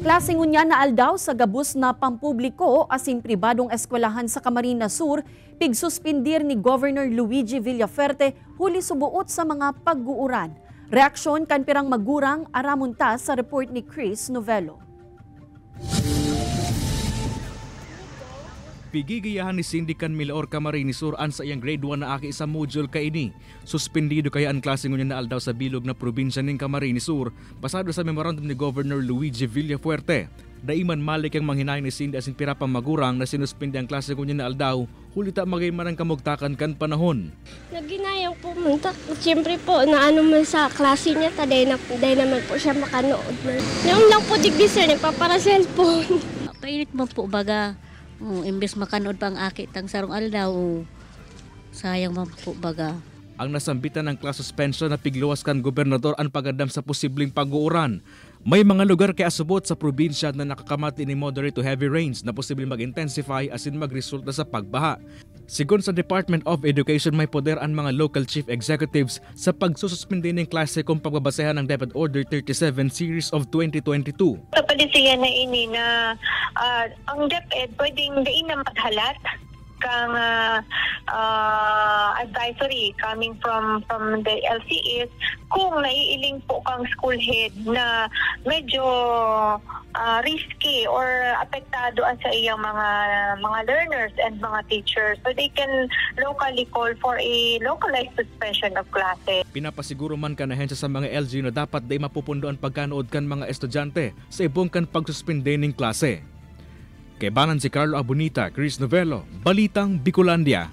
Klaseng unya na aldaw sa gabus na pampubliko asin pribadong eskwelahan sa Camarines Sur, pigsuspindir ni Governor Luigi Villafuerte huli subuot sa mga pagguuran. Reaksyon kan pirang magurang aramunta sa report ni Chris Novello. Pigigiyahan ni Sindikan Milaor Camarines Sur an sa iyang grade 1 na aki sa module kaini. Suspendido kaya ang klase ngunya na aldaw sa bilog na probinsya ng Camarines Sur pasado sa memorandum ni Governor Luigi Villafuerte. Daiman malik ang manghinay ni Cindy asin pira pang magurang na sinuspindi ang klase ngunya na aldaw hulita magayman ang kamugtakan kan panahon. Naginayang pumunta. Siyempre po, naano man sa klase niya, taday naman po siya makanood. Noong lang po digdi sir, nagpapara cellphone. Painit mo po baga. Imbes makanood pa ang akit ang sarong aldaw, sayang man po baga. Ang nasambitan ng class suspension na pigluwas kan gobernador ang pagandam sa posibleng pag-uuran. May mga lugar kay asubot sa probinsya na nakakamati ni moderate to heavy rains na posibleng mag-intensify asin magresulta sa pagbaha. Sigon sa Department of Education, may poder ang mga local chief executives sa pagsususpindi ng klase kung pagbabasehan ng DepEd Order 37 Series of 2022. Sa palisiyan na ini na ang DepEd pwedeng dain na maghalat kang advisory coming from the LCS kung naiiling po kang school head na medyo risky or apektado sa iyang mga learners and mga teachers, so they can locally call for a localized suspension of classes. Pinapasiguro man kan ahensya sa mga LG na dapat day mapupundo ang pagkanood kan mga estudyante sa ibong kan pagsuspende ng klase. Kay banan si Carlo Abunita, Chris Novello, Balitang Bicolandia.